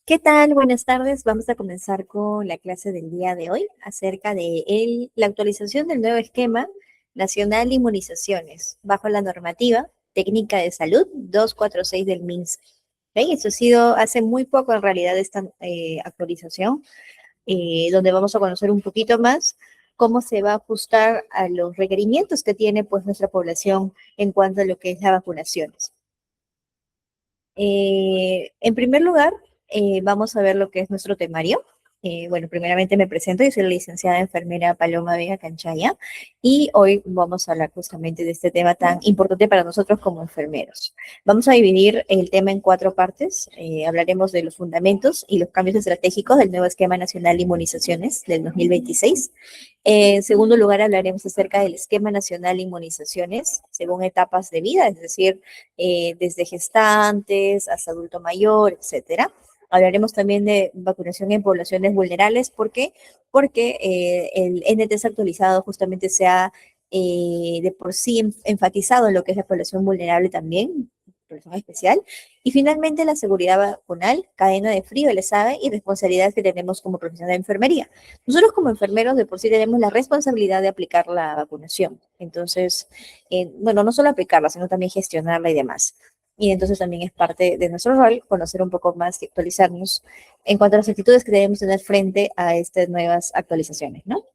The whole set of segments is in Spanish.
¿Qué tal? Buenas tardes. Vamos a comenzar con la clase del día de hoy acerca de la actualización del nuevo esquema nacional de inmunizaciones bajo la normativa técnica de salud 246 del MINSA. ¿Ven? Eso ha sido hace muy poco en realidad esta actualización, donde vamos a conocer un poquito más cómo se va a ajustar a los requerimientos que tiene pues nuestra población en cuanto a lo que es las vacunaciones. En primer lugar, vamos a ver lo que es nuestro temario. Bueno, primeramente me presento, yo soy la licenciada enfermera Paloma Vega Canchaya y hoy vamos a hablar justamente de este tema tan importante para nosotros como enfermeros. Vamos a dividir el tema en cuatro partes. Hablaremos de los fundamentos y los cambios estratégicos del nuevo esquema nacional de inmunizaciones del 2026. En segundo lugar, hablaremos acerca del esquema nacional de inmunizaciones según etapas de vida, es decir, desde gestantes hasta adulto mayor, etcétera. Hablaremos también de vacunación en poblaciones vulnerables. ¿Por qué? Porque el NTS actualizado justamente se ha de por sí enfatizado en lo que es la población vulnerable también, población especial. Y finalmente la seguridad vacunal, cadena de frío, le sabe, y responsabilidades que tenemos como profesional de enfermería. Nosotros como enfermeros de por sí tenemos la responsabilidad de aplicar la vacunación. Entonces, bueno, no solo aplicarla, sino también gestionarla y demás. Y entonces también es parte de nuestro rol conocer un poco más y actualizarnos en cuanto a las actitudes que debemos tener frente a estas nuevas actualizaciones, ¿no?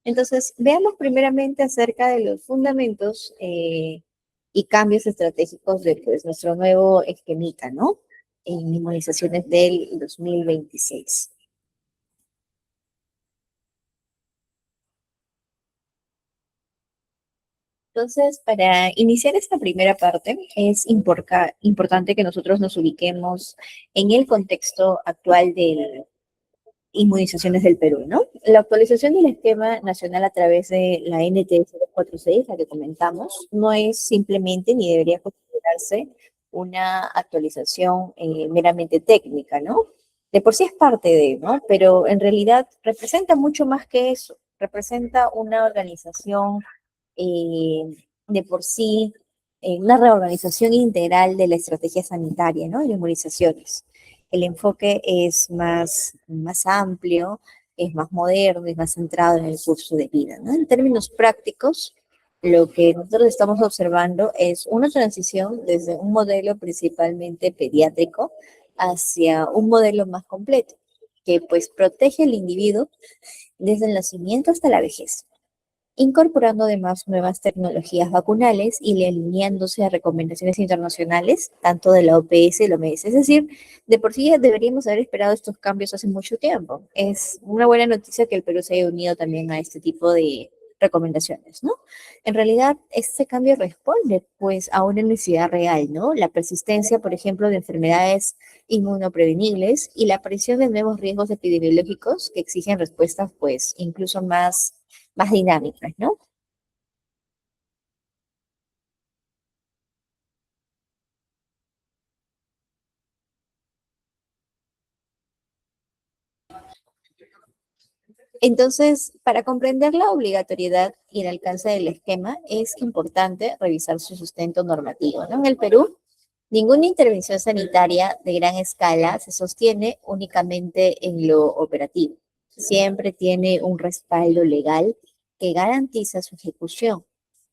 Entonces, veamos primeramente acerca de los fundamentos y cambios estratégicos de pues, nuestro nuevo esquemita, ¿no? En inmunizaciones del 2026. Entonces, para iniciar esta primera parte, es importante que nosotros nos ubiquemos en el contexto actual de inmunizaciones del Perú, ¿no? La actualización del esquema nacional a través de la NTS 246, la que comentamos, no es simplemente ni debería considerarse una actualización meramente técnica, ¿no? De por sí es parte de, ¿no? Pero en realidad representa mucho más que eso. Representa una organización eh, de por sí, una reorganización integral de la estrategia sanitaria, ¿no? Y de inmunizaciones. El enfoque es más amplio, es más moderno, es más centrado en el curso de vida, ¿no? En términos prácticos, lo que nosotros estamos observando es una transición desde un modelo principalmente pediátrico hacia un modelo más completo, que pues protege al individuo desde el nacimiento hasta la vejez, incorporando además nuevas tecnologías vacunales y alineándose a recomendaciones internacionales, tanto de la OPS y la OMS. Es decir, de por sí ya deberíamos haber esperado estos cambios hace mucho tiempo. Es una buena noticia que el Perú se haya unido también a este tipo de recomendaciones, ¿no? En realidad, este cambio responde pues a una necesidad real, ¿no? La persistencia, por ejemplo, de enfermedades inmunoprevenibles y la aparición de nuevos riesgos epidemiológicos que exigen respuestas pues incluso más dinámicas, ¿no? Entonces, para comprender la obligatoriedad y el alcance del esquema, es importante revisar su sustento normativo, ¿no? En el Perú, ninguna intervención sanitaria de gran escala se sostiene únicamente en lo operativo. Siempre tiene un respaldo legal que garantiza su ejecución.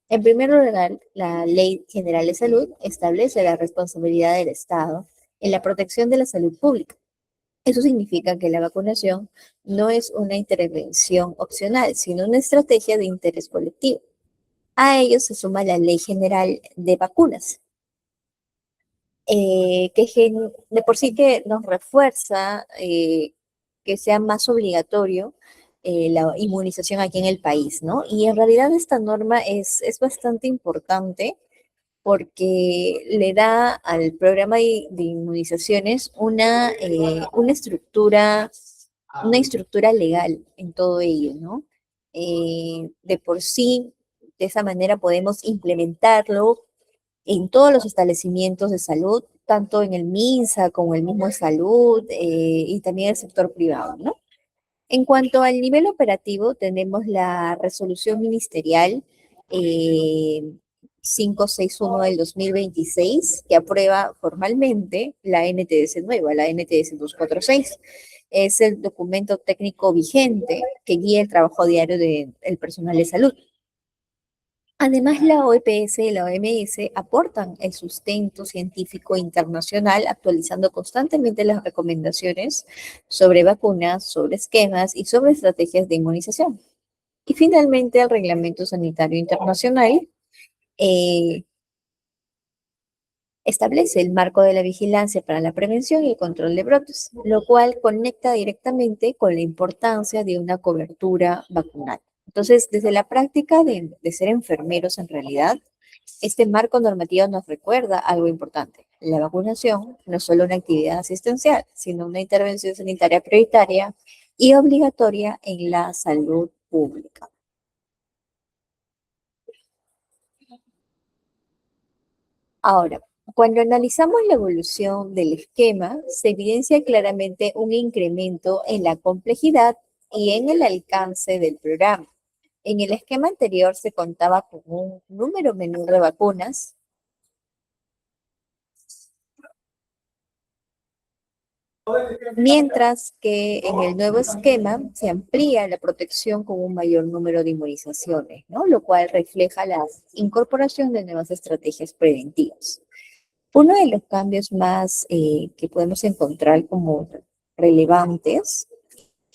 En primer lugar, la Ley General de Salud establece la responsabilidad del Estado en la protección de la salud pública. Eso significa que la vacunación no es una intervención opcional, sino una estrategia de interés colectivo. A ello se suma la Ley General de Vacunas, de por sí que nos refuerza que sea más obligatorio la inmunización aquí en el país, ¿no? Y en realidad esta norma es bastante importante porque le da al programa de inmunizaciones una estructura legal en todo ello, ¿no? De por sí, de esa manera podemos implementarlo en todos los establecimientos de salud, tanto en el MINSA como el mismo de salud y también el sector privado, ¿no? En cuanto al nivel operativo, tenemos la resolución ministerial eh, 561 del 2026, que aprueba formalmente la NTS nueva, la NTS 246. Es el documento técnico vigente que guía el trabajo diario del personal de salud. Además, la OPS y la OMS aportan el sustento científico internacional, actualizando constantemente las recomendaciones sobre vacunas, sobre esquemas y sobre estrategias de inmunización. Y finalmente, el Reglamento Sanitario Internacional eh, establece el marco de la vigilancia para la prevención y el control de brotes, lo cual conecta directamente con la importancia de una cobertura vacunal. Entonces, desde la práctica de ser enfermeros en realidad, este marco normativo nos recuerda algo importante. La vacunación no es solo una actividad asistencial, sino una intervención sanitaria prioritaria y obligatoria en la salud pública. Ahora, cuando analizamos la evolución del esquema, se evidencia claramente un incremento en la complejidad y en el alcance del programa. En el esquema anterior se contaba con un número menor de vacunas, mientras que en el nuevo esquema se amplía la protección con un mayor número de inmunizaciones, ¿no? Lo cual refleja la incorporación de nuevas estrategias preventivas. Uno de los cambios más que podemos encontrar como relevantes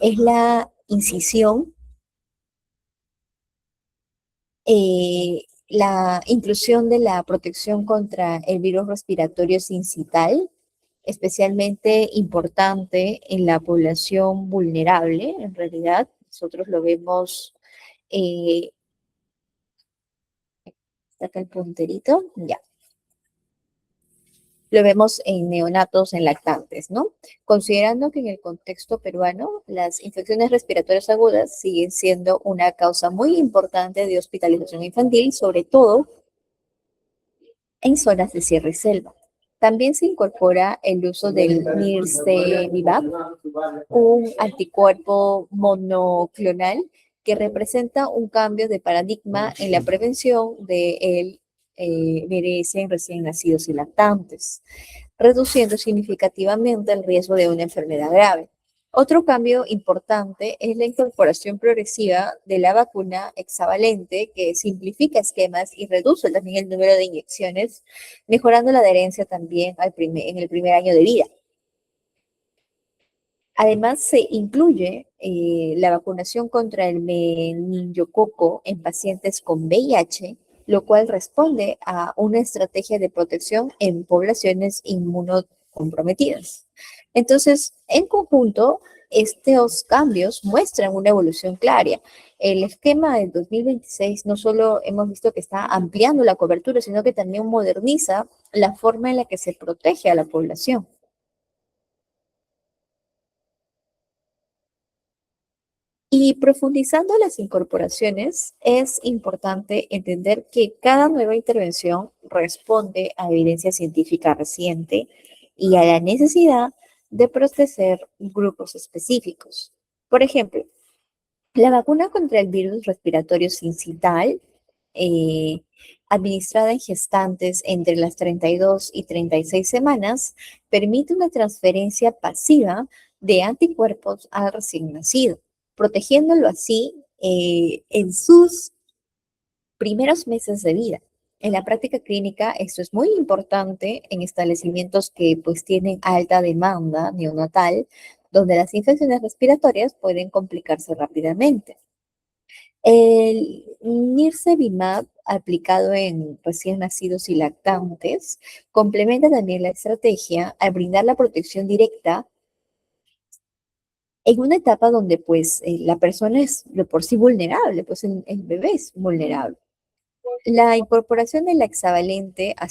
es la incisión, la inclusión de la protección contra el virus respiratorio sincital, especialmente importante en la población vulnerable. En realidad, nosotros lo vemos, eh, está acá el punterito, ya. Lo vemos en neonatos, en lactantes, ¿no? Considerando que en el contexto peruano las infecciones respiratorias agudas siguen siendo una causa muy importante de hospitalización infantil, sobre todo en zonas de sierra y selva. También se incorpora el uso del Nirsevimab, un anticuerpo monoclonal que representa un cambio de paradigma en la prevención del VRS en recién nacidos y lactantes, reduciendo significativamente el riesgo de una enfermedad grave. Otro cambio importante es la incorporación progresiva de la vacuna hexavalente, que simplifica esquemas y reduce también el número de inyecciones, mejorando la adherencia también en el primer año de vida. Además, se incluye la vacunación contra el meningococo en pacientes con VIH, lo cual responde a una estrategia de protección en poblaciones inmunocomprometidas. Entonces, en conjunto, estos cambios muestran una evolución clara. El esquema del 2026 no solo hemos visto que está ampliando la cobertura, sino que también moderniza la forma en la que se protege a la población. Y profundizando las incorporaciones, es importante entender que cada nueva intervención responde a evidencia científica reciente y a la necesidad de proteger grupos específicos. Por ejemplo, la vacuna contra el virus respiratorio sincital, eh, administrada en gestantes entre las 32 y 36 semanas, permite una transferencia pasiva de anticuerpos al recién nacido, protegiéndolo así en sus primeros meses de vida. En la práctica clínica, esto es muy importante en establecimientos que pues tienen alta demanda neonatal, donde las infecciones respiratorias pueden complicarse rápidamente. El Nirsevimab aplicado en recién nacidos y lactantes complementa también la estrategia al brindar la protección directa en una etapa donde pues la persona es de por sí vulnerable, pues el bebé es vulnerable. La incorporación del hexavalente a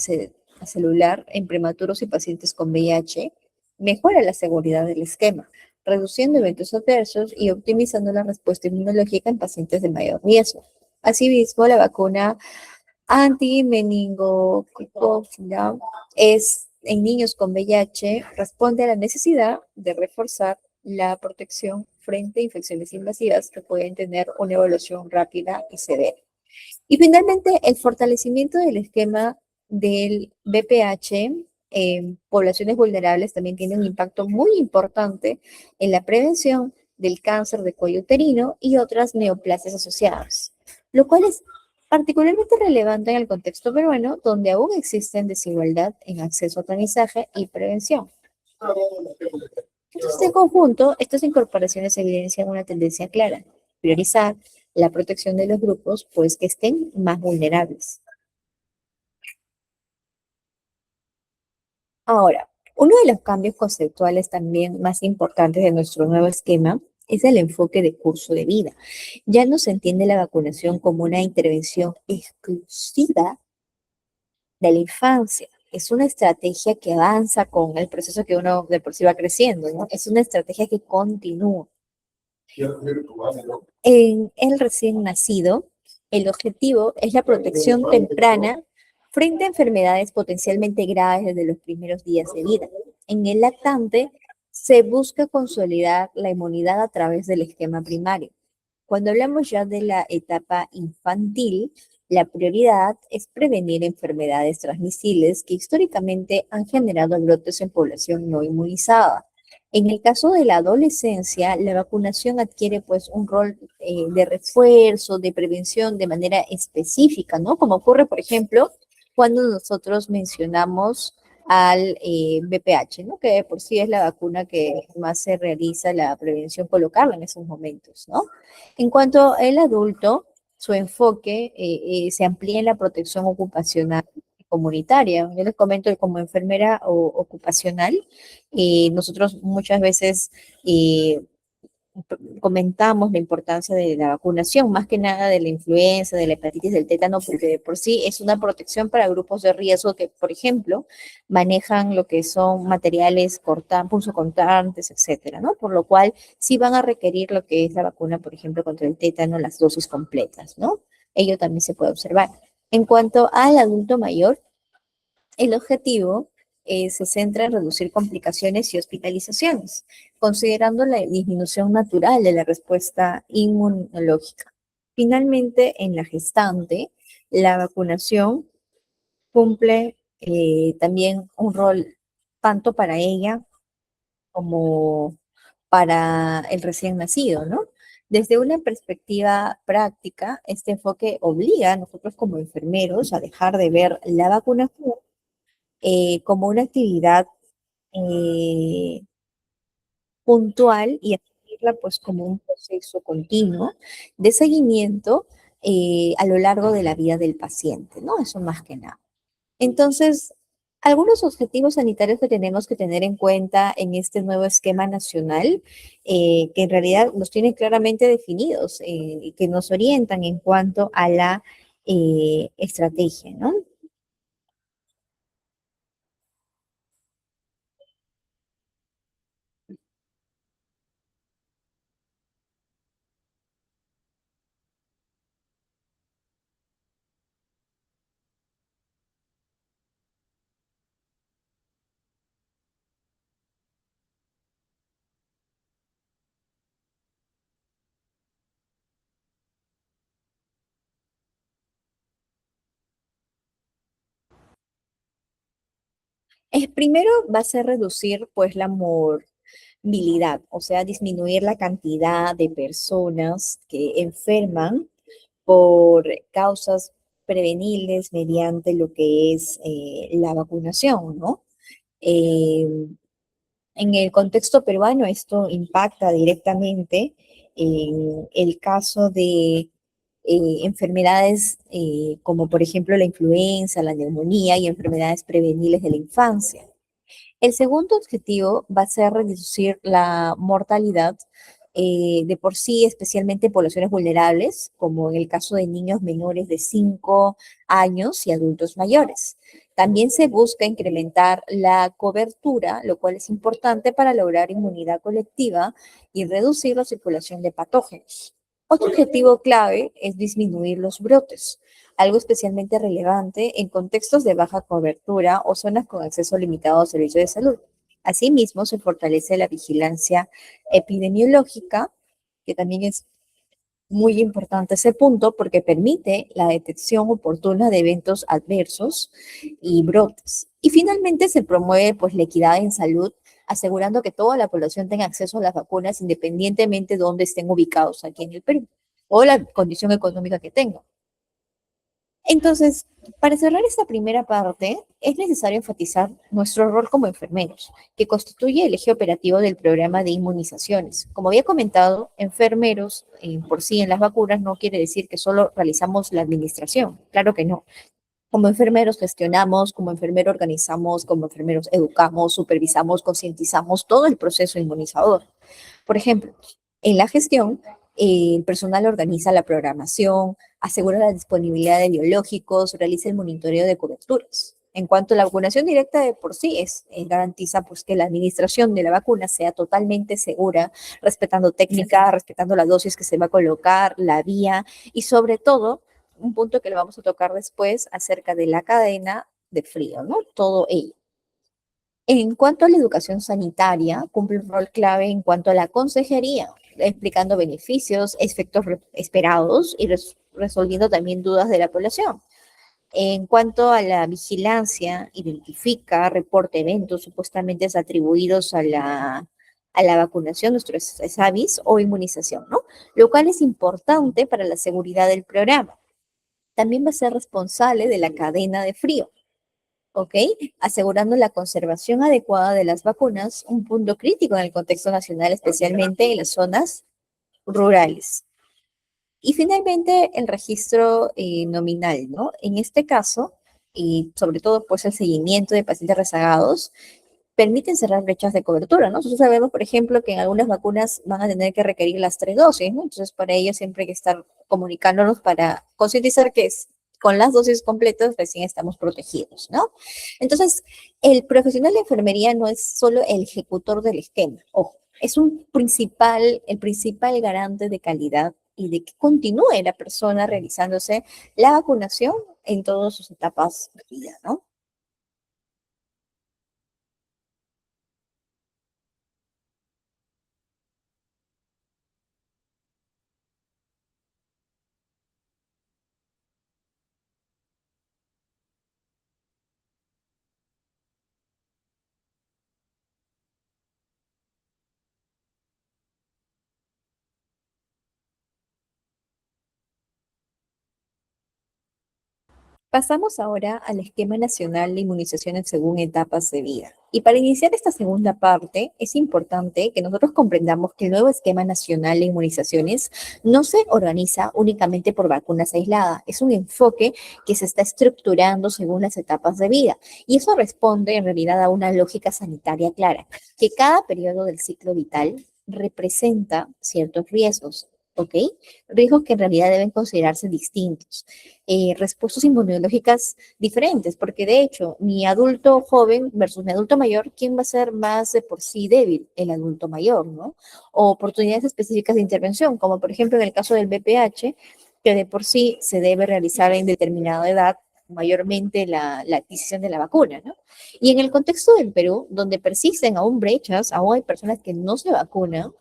celular en prematuros y pacientes con VIH mejora la seguridad del esquema, reduciendo eventos adversos y optimizando la respuesta inmunológica en pacientes de mayor riesgo. Asimismo, la vacuna anti-meningococcia es en niños con VIH responde a la necesidad de reforzar la protección frente a infecciones invasivas que pueden tener una evolución rápida y severa. Y finalmente, el fortalecimiento del esquema del BPH en poblaciones vulnerables también tiene un impacto muy importante en la prevención del cáncer de cuello uterino y otras neoplasias asociadas, lo cual es particularmente relevante en el contexto peruano, donde aún existen desigualdad en acceso a tamizaje y prevención. Entonces, en conjunto, estas incorporaciones evidencian una tendencia clara: priorizar la protección de los grupos, pues que estén más vulnerables. Ahora, uno de los cambios conceptuales también más importantes de nuestro nuevo esquema es el enfoque de curso de vida. Ya no se entiende la vacunación como una intervención exclusiva de la infancia. Es una estrategia que avanza con el proceso que uno de por sí va creciendo, ¿no? Es una estrategia que continúa. En el recién nacido, el objetivo es la protección temprana frente a enfermedades potencialmente graves desde los primeros días de vida. En el lactante, se busca consolidar la inmunidad a través del esquema primario. Cuando hablamos ya de la etapa infantil, la prioridad es prevenir enfermedades transmisibles que históricamente han generado brotes en población no inmunizada. En el caso de la adolescencia, la vacunación adquiere pues un rol de refuerzo, de prevención de manera específica, ¿no? Como ocurre, por ejemplo, cuando nosotros mencionamos al BPH, ¿no? Que de por sí es la vacuna que más se realiza la prevención colocarla en esos momentos, ¿no? En cuanto al adulto, su enfoque se amplía en la protección ocupacional y comunitaria. Yo les comento que como enfermera ocupacional, nosotros muchas veces eh, comentamos la importancia de la vacunación, más que nada de la influenza, de la hepatitis, del tétano, porque de por sí es una protección para grupos de riesgo que, por ejemplo, manejan lo que son materiales punzocortantes, etcétera, ¿no? Por lo cual sí van a requerir lo que es la vacuna, por ejemplo, contra el tétano, las dosis completas, ¿no? Ello también se puede observar. En cuanto al adulto mayor, el objetivo se centra en reducir complicaciones y hospitalizaciones, considerando la disminución natural de la respuesta inmunológica. Finalmente, en la gestante, la vacunación cumple también un rol tanto para ella como para el recién nacido, ¿no? Desde una perspectiva práctica, este enfoque obliga a nosotros como enfermeros a dejar de ver la vacunación como una actividad eh, puntual y asumirla pues como un proceso continuo de seguimiento a lo largo de la vida del paciente, ¿no? Eso más que nada. Entonces, algunos objetivos sanitarios que tenemos que tener en cuenta en este nuevo esquema nacional, que en realidad los tienen claramente definidos y que nos orientan en cuanto a la estrategia, ¿no? El primero va a ser reducir pues la morbilidad, o sea, disminuir la cantidad de personas que enferman por causas prevenibles mediante lo que es la vacunación, ¿no? Eh, en el contexto peruano esto impacta directamente en el caso de enfermedades como por ejemplo la influenza, la neumonía y enfermedades prevenibles de la infancia. El segundo objetivo va a ser reducir la mortalidad de por sí, especialmente en poblaciones vulnerables, como en el caso de niños menores de 5 años y adultos mayores. También se busca incrementar la cobertura, lo cual es importante para lograr inmunidad colectiva y reducir la circulación de patógenos. Otro objetivo clave es disminuir los brotes, algo especialmente relevante en contextos de baja cobertura o zonas con acceso limitado a servicios de salud. Asimismo, se fortalece la vigilancia epidemiológica, que también es Muy importante ese punto porque permite la detección oportuna de eventos adversos y brotes. Y finalmente se promueve pues la equidad en salud, asegurando que toda la población tenga acceso a las vacunas independientemente de dónde estén ubicados aquí en el Perú o la condición económica que tengan. Entonces, para cerrar esta primera parte, es necesario enfatizar nuestro rol como enfermeros, que constituye el eje operativo del programa de inmunizaciones. Como había comentado, enfermeros por sí en las vacunas no quiere decir que solo realizamos la administración, claro que no. Como enfermeros gestionamos, como enfermero organizamos, como enfermeros educamos, supervisamos, concientizamos todo el proceso inmunizador. Por ejemplo, en la gestión, el personal organiza la programación, asegura la disponibilidad de biológicos, realiza el monitoreo de coberturas. En cuanto a la vacunación directa de por sí, garantiza pues, que la administración de la vacuna sea totalmente segura, respetando técnica, respetando la dosis que se va a colocar, la vía y sobre todo, un punto que lo vamos a tocar después acerca de la cadena de frío, ¿no? Todo ello. En cuanto a la educación sanitaria, cumple un rol clave en cuanto a la consejería, explicando beneficios, efectos esperados y resolviendo también dudas de la población. En cuanto a la vigilancia, identifica, reporta eventos supuestamente atribuidos a la vacunación, nuestros SAVIs o inmunización, ¿no? Lo cual es importante para la seguridad del programa. También va a ser responsable de la cadena de frío, ¿ok? Asegurando la conservación adecuada de las vacunas, un punto crítico en el contexto nacional, especialmente en las zonas rurales. Y finalmente, el registro nominal, ¿no? En este caso, y sobre todo, pues el seguimiento de pacientes rezagados, permiten cerrar brechas de cobertura, ¿no? Nosotros sabemos, por ejemplo, que en algunas vacunas van a tener que requerir las 3 dosis, ¿no? Entonces, para ello siempre hay que estar comunicándonos para concientizar que con las dosis completas recién estamos protegidos, ¿no? Entonces, el profesional de enfermería no es solo el ejecutor del esquema, ojo, es el principal garante de calidad y de que continúe la persona realizándose la vacunación en todas sus etapas de vida, ¿no? Pasamos ahora al esquema nacional de inmunizaciones según etapas de vida. Y para iniciar esta segunda parte, es importante que nosotros comprendamos que el nuevo esquema nacional de inmunizaciones no se organiza únicamente por vacunas aisladas, es un enfoque que se está estructurando según las etapas de vida. Y eso responde en realidad a una lógica sanitaria clara, que cada periodo del ciclo vital representa ciertos riesgos. ¿Ok? Riesgos que en realidad deben considerarse distintos, respuestas inmunológicas diferentes, porque de hecho, mi adulto joven versus mi adulto mayor, ¿quién va a ser más de por sí débil? El adulto mayor, ¿no? O oportunidades específicas de intervención, como por ejemplo en el caso del BPH, que de por sí se debe realizar en determinada edad, mayormente la adquisición de la vacuna, ¿no? Y en el contexto del Perú, donde persisten aún brechas, aún hay personas que no se vacunan,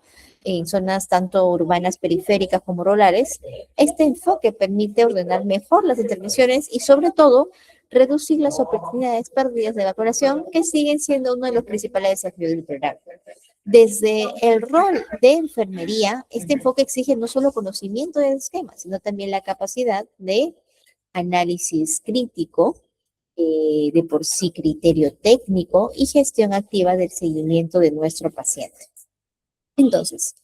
en zonas tanto urbanas, periféricas como rurales, este enfoque permite ordenar mejor las intervenciones y sobre todo reducir las oportunidades perdidas de vacunación que siguen siendo uno de los principales desafíos del programa. Desde el rol de enfermería, este enfoque exige no solo conocimiento del esquema, sino también la capacidad de análisis crítico, de por sí criterio técnico y gestión activa del seguimiento de nuestro paciente. Entonces,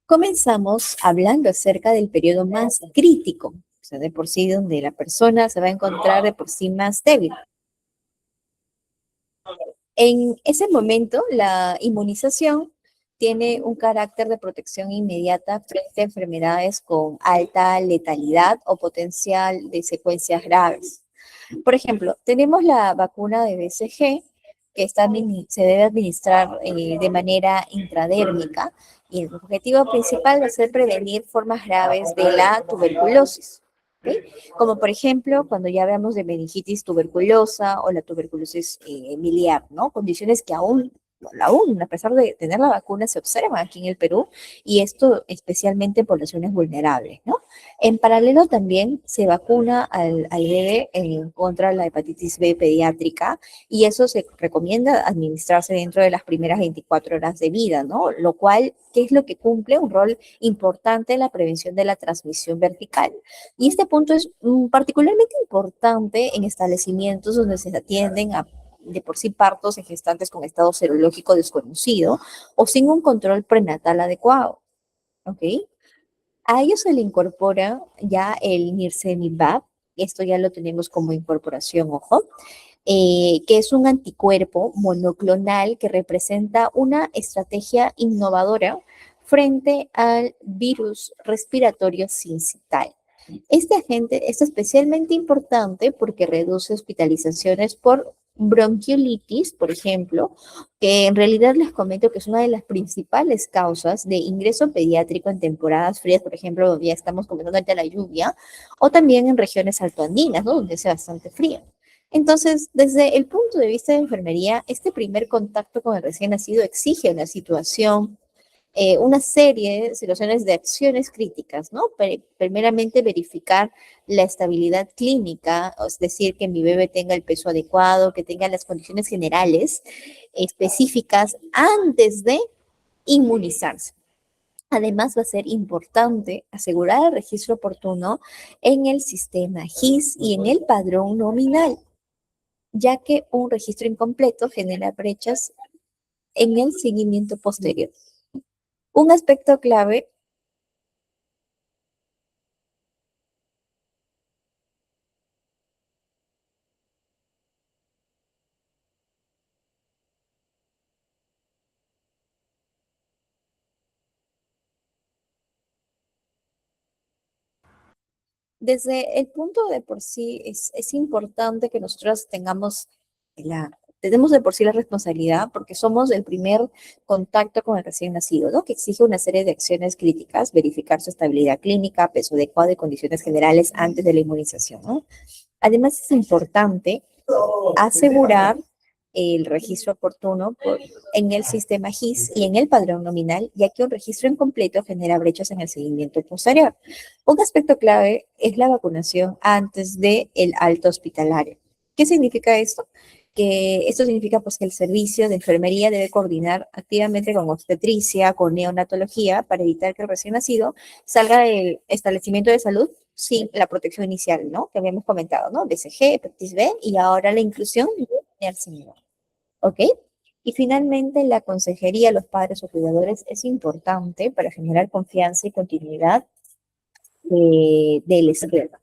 comenzamos hablando acerca del periodo más crítico, o sea, de por sí donde la persona se va a encontrar de por sí más débil. En ese momento, la inmunización tiene un carácter de protección inmediata frente a enfermedades con alta letalidad o potencial de secuencias graves. Por ejemplo, tenemos la vacuna de BCG que se debe administrar de manera intradérmica y el objetivo principal va a ser prevenir formas graves de la tuberculosis. ¿Ok? Como por ejemplo, cuando ya hablamos de meningitis tuberculosa o la tuberculosis miliar, ¿no? Condiciones que aún aún a pesar de tener la vacuna, se observa aquí en el Perú, y esto especialmente en poblaciones vulnerables, ¿no? En paralelo también se vacuna al bebé contra la hepatitis B pediátrica, y eso se recomienda administrarse dentro de las primeras 24 horas de vida, ¿no? Lo cual, ¿qué es lo que cumple? Un rol importante en la prevención de la transmisión vertical. Y este punto es particularmente importante en establecimientos donde se atienden a de por sí partos en gestantes con estado serológico desconocido o sin un control prenatal adecuado, ¿ok? A ello se le incorpora ya el nirsevimab, esto ya lo tenemos como incorporación, ojo, que es un anticuerpo monoclonal que representa una estrategia innovadora frente al virus respiratorio sincital. Este agente es especialmente importante porque reduce hospitalizaciones por bronquiolitis, por ejemplo, que en realidad les comento que es una de las principales causas de ingreso pediátrico en temporadas frías, por ejemplo, ya estamos comenzando ahorita la lluvia, o también en regiones altoandinas, ¿no? Donde hace bastante frío. Entonces, desde el punto de vista de enfermería, este primer contacto con el recién nacido exige una serie de situaciones de acciones críticas, ¿no? Primeramente, verificar la estabilidad clínica, es decir, que mi bebé tenga el peso adecuado, que tenga las condiciones generales específicas antes de inmunizarse. Además, va a ser importante asegurar el registro oportuno en el sistema GIS y en el padrón nominal, ya que un registro incompleto genera brechas en el seguimiento posterior. Un aspecto clave desde el punto de por sí es importante que nosotros tenemos de por sí la responsabilidad porque somos el primer contacto con el recién nacido, ¿no? Que exige una serie de acciones críticas, verificar su estabilidad clínica, peso adecuado y condiciones generales antes de la inmunización, ¿no? Además, es importante asegurar el registro oportuno en el sistema GIS y en el padrón nominal, ya que un registro incompleto genera brechas en el seguimiento posterior. Un aspecto clave es la vacunación antes del alta hospitalario. ¿Qué significa esto? Que esto significa pues que el servicio de enfermería debe coordinar activamente con obstetricia, con neonatología, para evitar que el recién nacido salga del establecimiento de salud sin la protección inicial, ¿no? Que habíamos comentado, ¿no? BCG, hepatitis B y ahora la inclusión de Yersinia, ¿ok? Y finalmente, la consejería a los padres o cuidadores es importante para generar confianza y continuidad del esquema.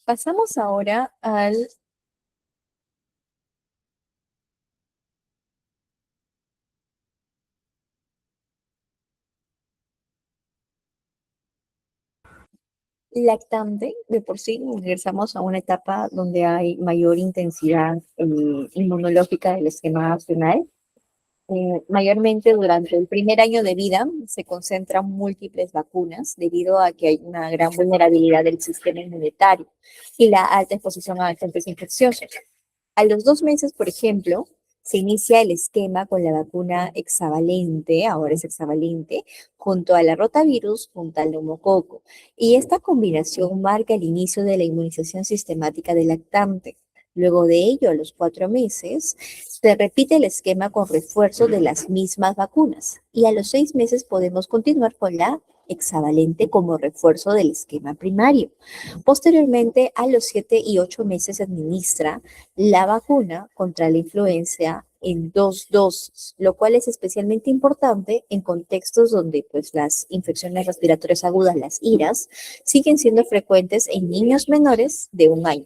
Pasamos ahora al lactante. De por sí ingresamos a una etapa donde hay mayor intensidad inmunológica del esquema nacional. Mayormente durante el primer año de vida se concentran múltiples vacunas debido a que hay una gran vulnerabilidad del sistema inmunitario y la alta exposición a agentes infecciosos. A los 2 meses, por ejemplo, se inicia el esquema con la vacuna hexavalente, ahora es hexavalente, junto a la rotavirus, junto al neumococo. Y esta combinación marca el inicio de la inmunización sistemática del lactante. Luego de ello, a los 4 meses, se repite el esquema con refuerzo de las mismas vacunas. Y a los 6 meses podemos continuar con la hexavalente como refuerzo del esquema primario. Posteriormente, a los 7 y 8 meses se administra la vacuna contra la influenza en 2 dosis, lo cual es especialmente importante en contextos donde pues, las infecciones respiratorias agudas, las IRAS, siguen siendo frecuentes en niños menores de 1 año.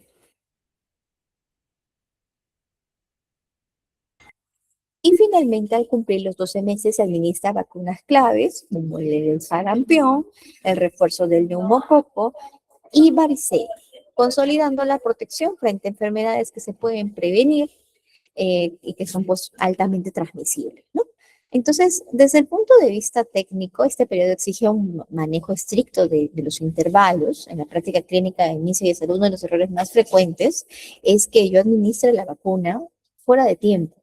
Y finalmente, al cumplir los 12 meses, se administra vacunas claves, como el del sarampión, el refuerzo del neumococo y varicela, consolidando la protección frente a enfermedades que se pueden prevenir y que son pues, altamente transmisibles, ¿no? Entonces, desde el punto de vista técnico, este periodo exige un manejo estricto de los intervalos. En la práctica clínica de inicio de salud, uno de los errores más frecuentes es que yo administre la vacuna fuera de tiempo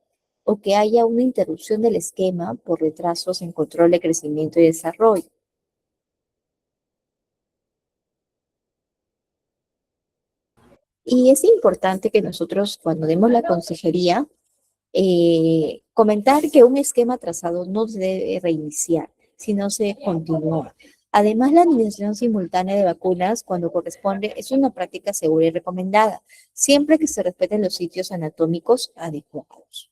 o que haya una interrupción del esquema por retrasos en control de crecimiento y desarrollo. Y es importante que nosotros, cuando demos la consejería, comentar que un esquema trazado no se debe reiniciar, sino se continúa. Además, la administración simultánea de vacunas, cuando corresponde, es una práctica segura y recomendada, siempre que se respeten los sitios anatómicos adecuados.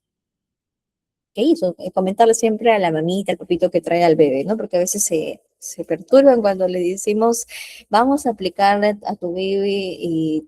¿Ok? Eso, comentarle siempre a la mamita, al papito que trae al bebé, ¿no? Porque a veces se perturban cuando le decimos, vamos a aplicarle a tu bebé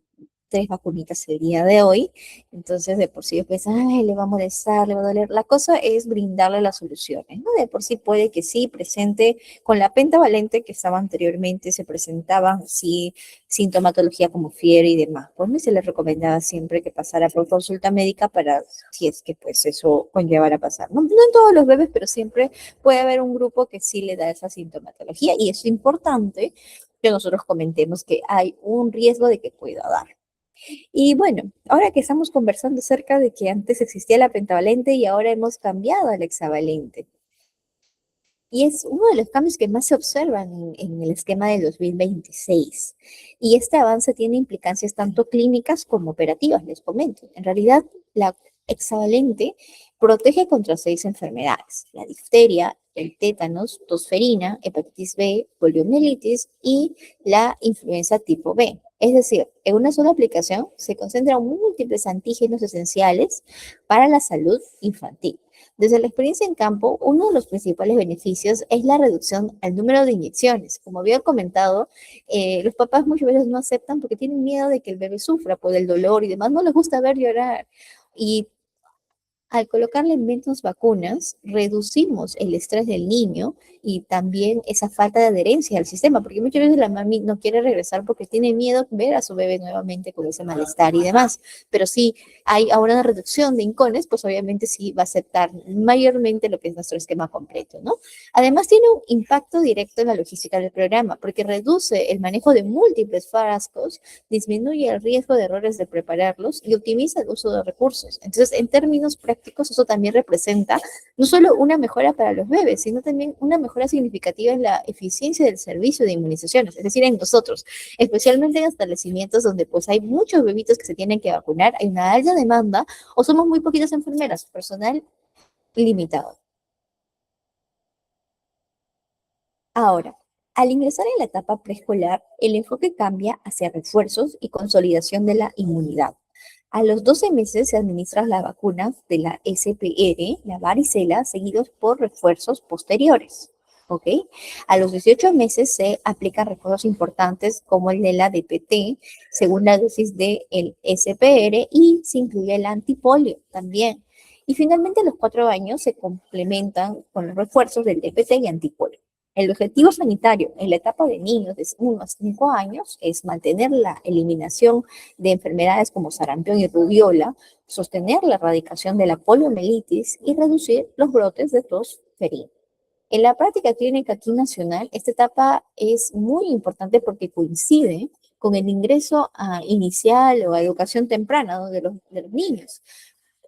tres vacunitas el día de hoy. Entonces, de por sí ellos piensan, ay, le va a molestar, le va a doler. La cosa es brindarle las soluciones, ¿no? De por sí puede que sí presente, con la pentavalente que estaba anteriormente, se presentaba, sí, sintomatología como fiebre y demás. Por mí se les recomendaba siempre que pasara por consulta médica para, si es que pues eso conllevara a pasar. No, no en todos los bebés, pero siempre puede haber un grupo que sí le da esa sintomatología y es importante que nosotros comentemos que hay un riesgo de que pueda dar. Y bueno, ahora que estamos conversando acerca de que antes existía la pentavalente y ahora hemos cambiado al hexavalente. Y es uno de los cambios que más se observan en el esquema del 2026. Y este avance tiene implicancias tanto clínicas como operativas, les comento. En realidad, la hexavalente protege contra 6 enfermedades: la difteria, el tétanos, tosferina, hepatitis B, poliomielitis y la influenza tipo B. Es decir, en una sola aplicación se concentran múltiples antígenos esenciales para la salud infantil. Desde la experiencia en campo, uno de los principales beneficios es la reducción al número de inyecciones. Como había comentado, los papás muchas veces no aceptan porque tienen miedo de que el bebé sufra por el dolor y demás, no les gusta ver llorar. Y al colocarle menos vacunas, reducimos el estrés del niño y también esa falta de adherencia al sistema, porque muchas veces la mami no quiere regresar porque tiene miedo de ver a su bebé nuevamente con ese malestar y demás. Pero si hay ahora una reducción de incones, pues obviamente sí va a aceptar mayormente lo que es nuestro esquema completo, ¿no? Además tiene un impacto directo en la logística del programa, porque reduce el manejo de múltiples frascos, disminuye el riesgo de errores de prepararlos y optimiza el uso de recursos. Entonces, en términos prácticos, eso también representa no solo una mejora para los bebés, sino también una mejora significativa en la eficiencia del servicio de inmunizaciones, es decir, en nosotros, especialmente en establecimientos donde pues hay muchos bebitos que se tienen que vacunar, hay una alta demanda o somos muy poquitas enfermeras, personal limitado. Ahora, al ingresar en la etapa preescolar, el enfoque cambia hacia refuerzos y consolidación de la inmunidad. A los 12 meses se administran las vacunas de la SPR, la varicela, seguidos por refuerzos posteriores. ¿Ok? A los 18 meses se aplican refuerzos importantes como el de la DPT, segunda dosis del SPR y se incluye el antipolio también. Y finalmente a los 4 años se complementan con los refuerzos del DPT y antipolio. El objetivo sanitario en la etapa de niños de 1 a 5 años es mantener la eliminación de enfermedades como sarampión y rubiola, sostener la erradicación de la poliomielitis y reducir los brotes de tos ferina. En la práctica clínica aquí nacional, esta etapa es muy importante porque coincide con el ingreso a inicial o a educación temprana, ¿no?, de los niños.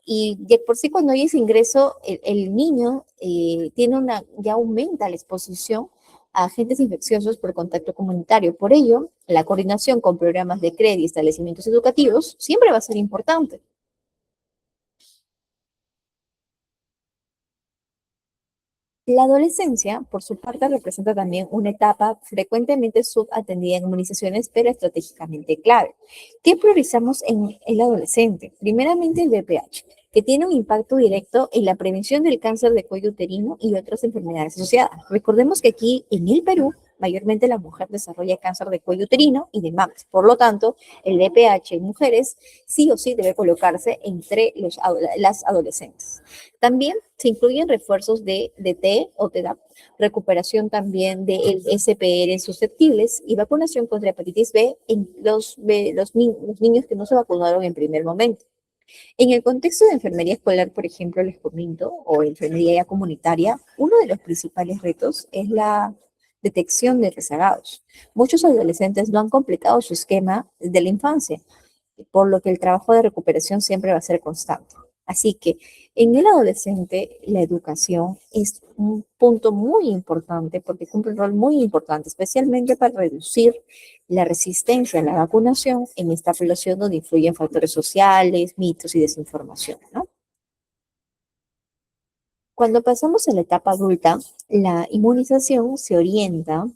Y de por sí cuando hay ese ingreso, el niño tiene ya aumenta la exposición a agentes infecciosos por contacto comunitario. Por ello, la coordinación con programas de CRED y establecimientos educativos siempre va a ser importante. La adolescencia, por su parte, representa también una etapa frecuentemente subatendida en inmunizaciones, pero estratégicamente clave. ¿Qué priorizamos en el adolescente? Primeramente, el VPH, que tiene un impacto directo en la prevención del cáncer de cuello uterino y otras enfermedades asociadas. Recordemos que aquí en el Perú mayormente la mujer desarrolla cáncer de cuello uterino y de mamas. Por lo tanto, el DPH en mujeres sí o sí debe colocarse entre las adolescentes. También se incluyen refuerzos de DT o TDAP, recuperación también del SPR en susceptibles y vacunación contra hepatitis B en los niños que no se vacunaron en primer momento. En el contexto de enfermería escolar, por ejemplo, les comento, o enfermería comunitaria, uno de los principales retos es la detección de rezagados. Muchos adolescentes no han completado su esquema de la infancia, por lo que el trabajo de recuperación siempre va a ser constante. Así que en el adolescente la educación es un punto muy importante porque cumple un rol muy importante, especialmente para reducir la resistencia a la vacunación en esta población donde influyen factores sociales, mitos y desinformación, ¿no? Cuando pasamos a la etapa adulta, la inmunización se orienta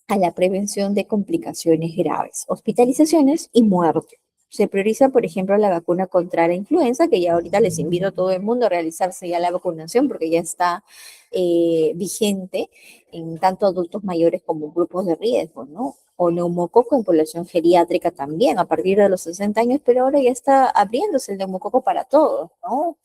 a la prevención de complicaciones graves, hospitalizaciones y muerte. Se prioriza, por ejemplo, la vacuna contra la influenza, que ya ahorita les invito a todo el mundo a realizarse ya la vacunación porque ya está vigente en tanto adultos mayores como grupos de riesgo, ¿no? O neumococo en población geriátrica también, a partir de los 60 años, pero ahora ya está abriéndose el neumococo para todos, ¿no?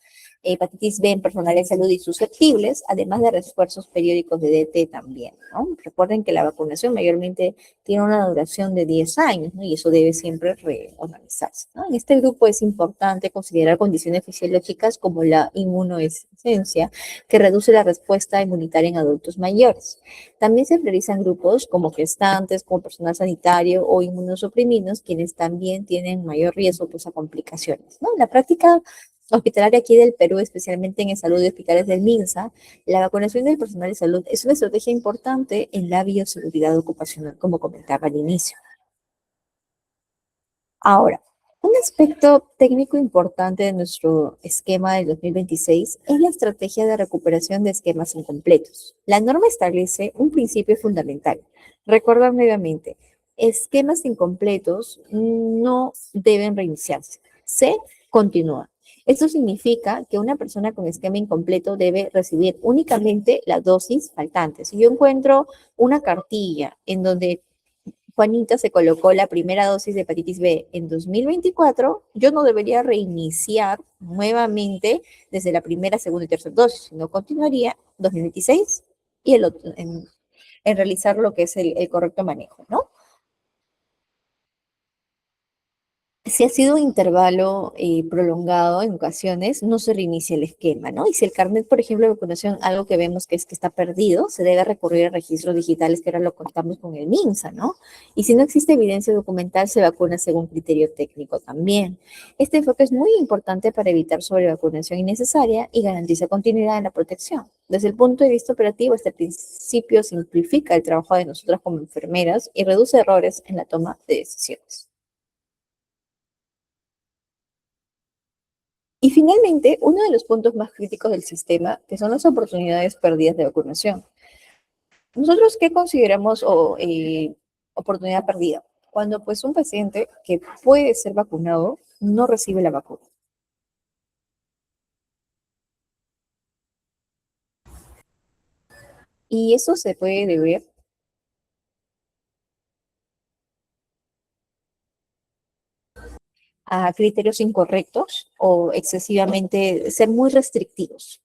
Hepatitis B en personal de salud y susceptibles, además de refuerzos periódicos de DT también, ¿no? Recuerden que la vacunación mayormente tiene una duración de 10 años, ¿no? Y eso debe siempre reorganizarse, ¿no? En este grupo es importante considerar condiciones fisiológicas como la inmunodeficiencia, que reduce la respuesta inmunitaria en adultos mayores. También se priorizan grupos como gestantes, como personal sanitario o inmunosuprimidos, quienes también tienen mayor riesgo pues, a complicaciones, ¿no? En la práctica hospitalaria aquí del Perú, especialmente en el salud de hospitales del MINSA, la vacunación del personal de salud es una estrategia importante en la bioseguridad ocupacional, como comentaba al inicio. Ahora, un aspecto técnico importante de nuestro esquema del 2026 es la estrategia de recuperación de esquemas incompletos. La norma establece un principio fundamental. Recordar nuevamente, esquemas incompletos no deben reiniciarse, se continúa. Esto significa que una persona con esquema incompleto debe recibir únicamente la dosis faltante. Si yo encuentro una cartilla en donde Juanita se colocó la primera dosis de hepatitis B en 2024, yo no debería reiniciar nuevamente desde la primera, segunda y tercera dosis, sino continuaría 2026 y en realizar lo que es el correcto manejo, ¿no? Si ha sido un intervalo prolongado en ocasiones, no se reinicia el esquema, ¿no? Y si el carnet, por ejemplo, de vacunación, algo que vemos que es que está perdido, se debe recurrir a registros digitales, que ahora lo contamos con el MINSA, ¿no? Y si no existe evidencia documental, se vacuna según criterio técnico también. Este enfoque es muy importante para evitar sobrevacunación innecesaria y garantiza continuidad en la protección. Desde el punto de vista operativo, este principio simplifica el trabajo de nosotras como enfermeras y reduce errores en la toma de decisiones. Y finalmente, uno de los puntos más críticos del sistema, que son las oportunidades perdidas de vacunación. Nosotros, ¿qué consideramos oportunidad perdida? Cuando pues un paciente que puede ser vacunado no recibe la vacuna. Y eso se puede deber a criterios incorrectos o excesivamente ser muy restrictivos.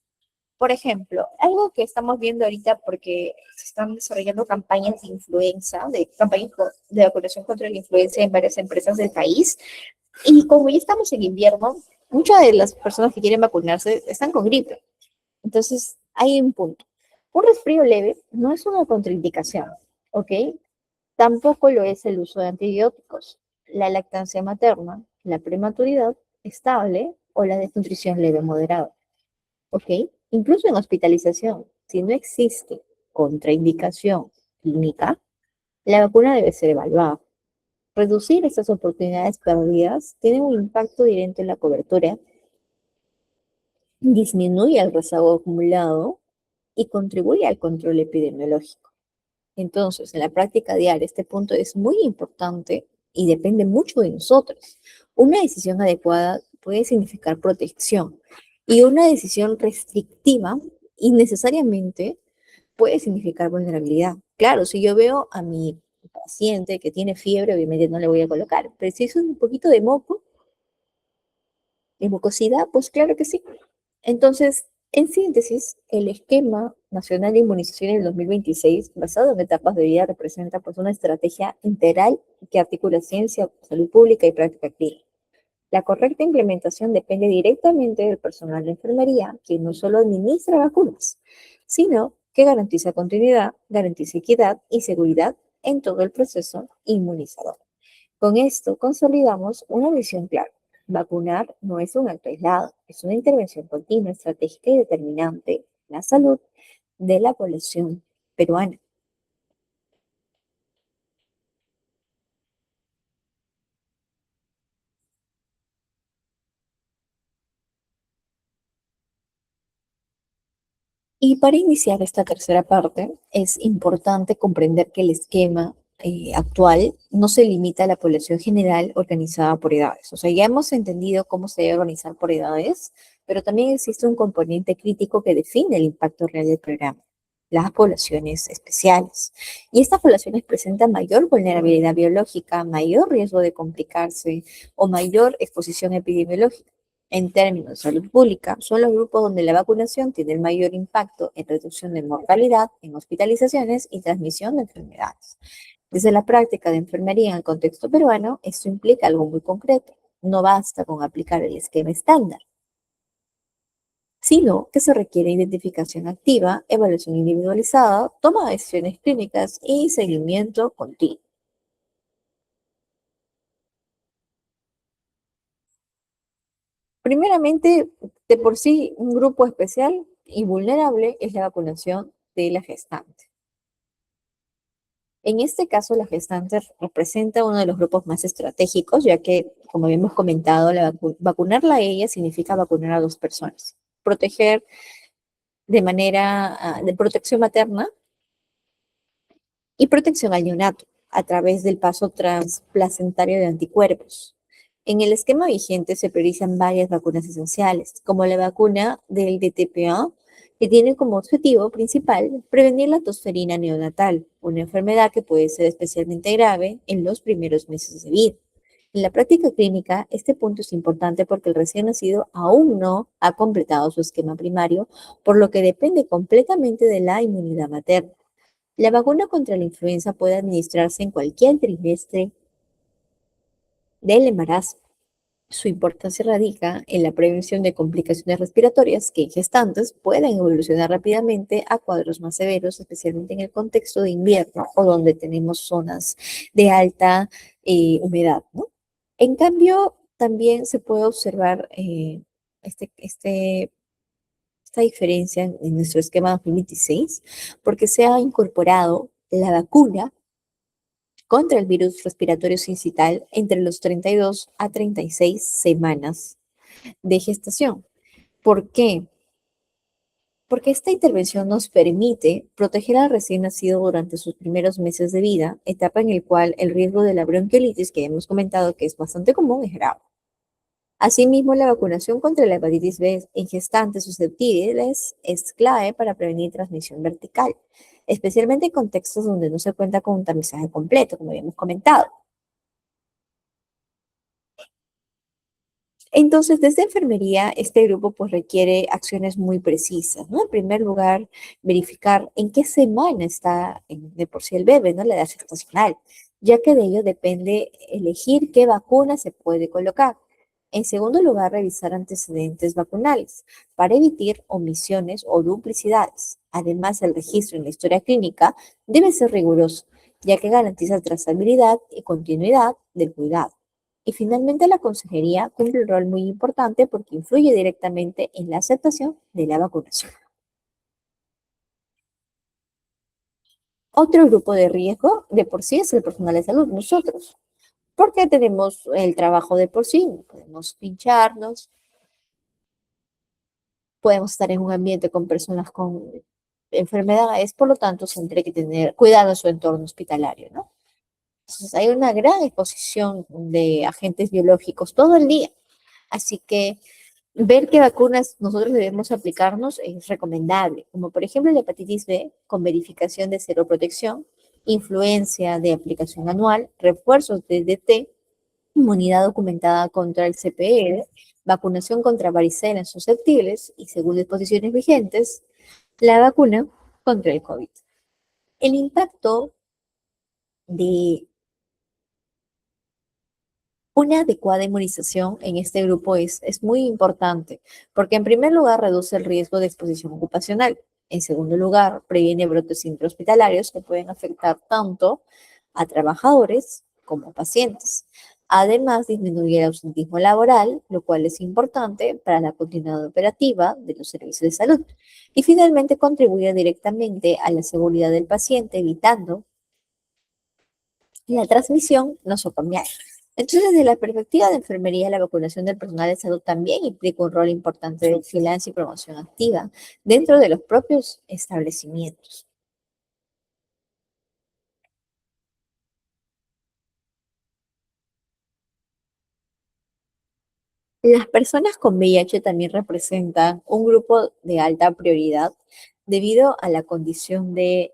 Por ejemplo, algo que estamos viendo ahorita porque se están desarrollando campañas de influenza, de campañas de vacunación contra la influenza en varias empresas del país. Y como ya estamos en invierno, muchas de las personas que quieren vacunarse están con gripe. Entonces, hay un punto. Un resfrío leve no es una contraindicación, ¿ok? Tampoco lo es el uso de antibióticos, la lactancia materna, la prematuridad estable o la desnutrición leve moderada. ¿Ok? Incluso en hospitalización, si no existe contraindicación clínica, la vacuna debe ser evaluada. Reducir estas oportunidades perdidas tiene un impacto directo en la cobertura, disminuye el rezago acumulado y contribuye al control epidemiológico. Entonces, en la práctica diaria, este punto es muy importante y depende mucho de nosotros. Una decisión adecuada puede significar protección y una decisión restrictiva innecesariamente puede significar vulnerabilidad. Claro, si yo veo a mi paciente que tiene fiebre, obviamente no le voy a colocar, pero si es un poquito de moco, de mucosidad, pues claro que sí. Entonces, en síntesis, el esquema nacional de inmunización del 2026, basado en etapas de vida, representa pues una estrategia integral que articula ciencia, salud pública y práctica clínica. La correcta implementación depende directamente del personal de enfermería, que no solo administra vacunas, sino que garantiza continuidad, garantiza equidad y seguridad en todo el proceso inmunizador. Con esto consolidamos una visión clara. Vacunar no es un acto aislado, es una intervención continua, estratégica y determinante en la salud de la población peruana. Y para iniciar esta tercera parte, es importante comprender que el esquema actual no se limita a la población general organizada por edades. O sea, ya hemos entendido cómo se debe organizar por edades, pero también existe un componente crítico que define el impacto real del programa, las poblaciones especiales. Y estas poblaciones presentan mayor vulnerabilidad biológica, mayor riesgo de complicarse o mayor exposición epidemiológica. En términos de salud pública, son los grupos donde la vacunación tiene el mayor impacto en reducción de mortalidad, en hospitalizaciones y transmisión de enfermedades. Desde la práctica de enfermería en el contexto peruano, esto implica algo muy concreto. No basta con aplicar el esquema estándar, sino que se requiere identificación activa, evaluación individualizada, toma de decisiones clínicas y seguimiento continuo. Primeramente, de por sí, un grupo especial y vulnerable es la vacunación de la gestante. En este caso, la gestante representa uno de los grupos más estratégicos, ya que, como habíamos comentado, vacunarla a ella significa vacunar a dos personas. Proteger de manera de protección materna y protección al neonato a través del paso transplacentario de anticuerpos. En el esquema vigente se priorizan varias vacunas esenciales, como la vacuna del DTPA, que tiene como objetivo principal prevenir la tosferina neonatal, una enfermedad que puede ser especialmente grave en los primeros meses de vida. En la práctica clínica, este punto es importante porque el recién nacido aún no ha completado su esquema primario, por lo que depende completamente de la inmunidad materna. La vacuna contra la influenza puede administrarse en cualquier trimestre del embarazo. Su importancia radica en la prevención de complicaciones respiratorias que en gestantes pueden evolucionar rápidamente a cuadros más severos, especialmente en el contexto de invierno o donde tenemos zonas de alta humedad, ¿no? En cambio, también se puede observar este, este, esta diferencia en nuestro esquema 2026 porque se ha incorporado la vacuna contra el virus respiratorio sincital entre los 32 a 36 semanas de gestación. ¿Por qué? Porque esta intervención nos permite proteger al recién nacido durante sus primeros meses de vida, etapa en la cual el riesgo de la bronquiolitis, que hemos comentado que es bastante común, es grave. Asimismo, la vacunación contra la hepatitis B en gestantes susceptibles es clave para prevenir transmisión vertical, especialmente en contextos donde no se cuenta con un tamizaje completo, como habíamos comentado. Entonces, desde enfermería, este grupo pues requiere acciones muy precisas, ¿no? En primer lugar, verificar en qué semana está de por sí el bebé, ¿no? La edad gestacional, ya que de ello depende elegir qué vacuna se puede colocar. En segundo lugar, revisar antecedentes vacunales para evitar omisiones o duplicidades. Además, el registro en la historia clínica debe ser riguroso, ya que garantiza trazabilidad y continuidad del cuidado. Y finalmente la consejería cumple un rol muy importante porque influye directamente en la aceptación de la vacunación. Otro grupo de riesgo de por sí es el personal de salud, nosotros, porque tenemos el trabajo de por sí, podemos pincharnos, podemos estar en un ambiente con personas con enfermedades, por lo tanto siempre hay que tener cuidado en su entorno hospitalario, ¿no? Entonces hay una gran exposición de agentes biológicos todo el día, así que Ver qué vacunas nosotros debemos aplicarnos es recomendable, como por ejemplo la hepatitis B con verificación de seroprotección, influencia de aplicación anual, refuerzos de DT, inmunidad documentada contra el CPR, vacunación contra varicela en susceptibles y, según disposiciones vigentes, la vacuna contra el COVID. El impacto de una adecuada inmunización en este grupo es muy importante, porque en primer lugar reduce el riesgo de exposición ocupacional. En segundo lugar, previene brotes intrahospitalarios que pueden afectar tanto a trabajadores como a pacientes. Además, disminuye el ausentismo laboral, lo cual es importante para la continuidad operativa de los servicios de salud. Y finalmente, contribuye directamente a la seguridad del paciente, evitando la transmisión nosocomial. Entonces, desde la perspectiva de enfermería, la vacunación del personal de salud también implica un rol importante de vigilancia y promoción activa dentro de los propios establecimientos. Las personas con VIH también representan un grupo de alta prioridad debido a la condición de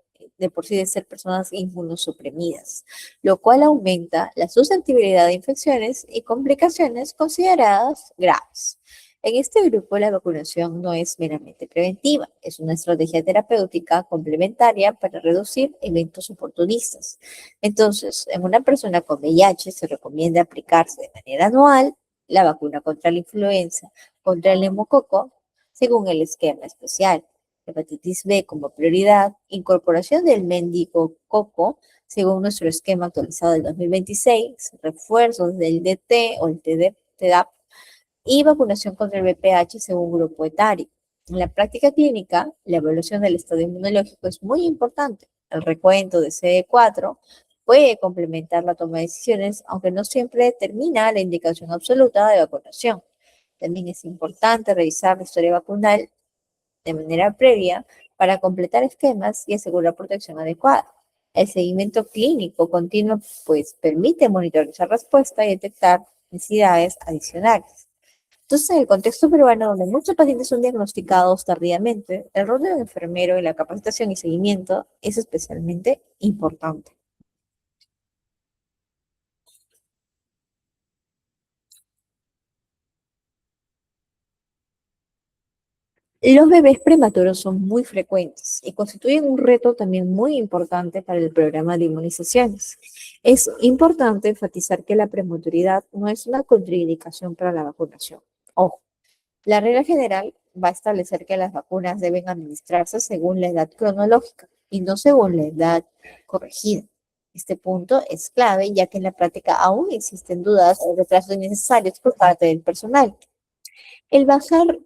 por sí de ser personas inmunosuprimidas, lo cual aumenta la susceptibilidad de infecciones y complicaciones consideradas graves. En este grupo, la vacunación no es meramente preventiva, es una estrategia terapéutica complementaria para reducir eventos oportunistas. Entonces, en una persona con VIH se recomienda aplicarse de manera anual la vacuna contra la influenza, contra el neumococo, según el esquema especial. Hepatitis B como prioridad, incorporación del mendigococo, según nuestro esquema actualizado del 2026, refuerzos del DT o el TDAP y vacunación contra el VPH según grupo etario. En la práctica clínica, la evaluación del estado inmunológico es muy importante. El recuento de CD4 puede complementar la toma de decisiones, aunque no siempre determina la indicación absoluta de vacunación. También es importante revisar la historia vacunal de manera previa para completar esquemas y asegurar protección adecuada. El seguimiento clínico continuo pues permite monitorizar respuesta y detectar necesidades adicionales. Entonces, en el contexto peruano, donde muchos pacientes son diagnosticados tardíamente, el rol del enfermero en la capacitación y seguimiento es especialmente importante. Los bebés prematuros son muy frecuentes y constituyen un reto también muy importante para el programa de inmunizaciones. Es importante enfatizar que la prematuridad no es una contraindicación para la vacunación. Ojo, la regla general va a establecer que las vacunas deben administrarse según la edad cronológica y no según la edad corregida. Este punto es clave ya que en la práctica aún existen dudas o retrasos innecesarios por parte del personal. El bajar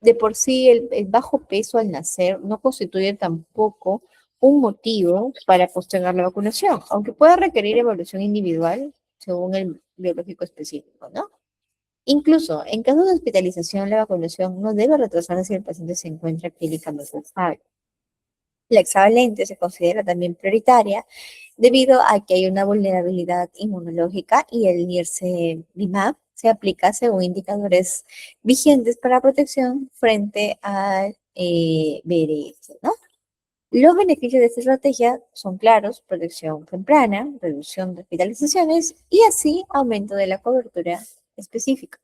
de por sí, el bajo peso al nacer no constituye tampoco un motivo para postergar la vacunación, aunque pueda requerir evaluación individual según el biológico específico, ¿no? Incluso en caso de hospitalización, la vacunación no debe retrasarse si el paciente se encuentra clínicamente estable. La hexavalente se considera también prioritaria debido a que hay una vulnerabilidad inmunológica y el nirsevimab se aplica según indicadores vigentes para protección frente al VRS, ¿no? Los beneficios de esta estrategia son claros: protección temprana, reducción de hospitalizaciones y así aumento de la cobertura específica.